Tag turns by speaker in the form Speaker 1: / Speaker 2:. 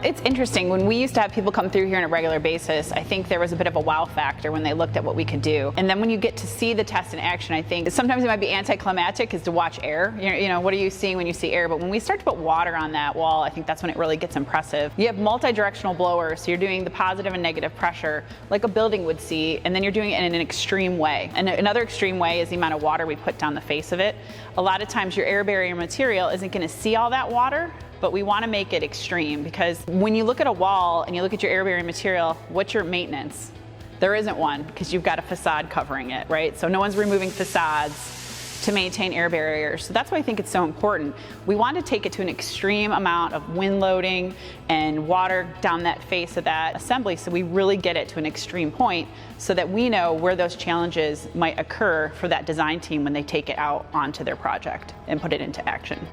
Speaker 1: It's interesting. When we used to have people come through here on a regular basis, I think there was a bit of a wow factor when they looked at what we could do. And then when you get to see the test in action, I think sometimes it might be anticlimactic is to watch air. You know, what are you seeing when you see air? But when we start to put water on that wall, I think that's when it really gets impressive. You have multi-directional blowers, so you're doing the positive and negative pressure like a building would see, and then you're doing it in an extreme way. And another extreme way is the amount of water we put down the face of it. A lot of times your air barrier material isn't going to see all that water, but we want to make it extreme, because when you look at a wall and you look at your air barrier material, what's your maintenance? There isn't one, because you've got a facade covering it, right? So no one's removing facades to maintain air barriers. So that's why I think it's so important. We want to take it to an extreme amount of wind loading and water down that face of that assembly, so we really get it to an extreme point so that we know where those challenges might occur for that design team when they take it out onto their project and put it into action.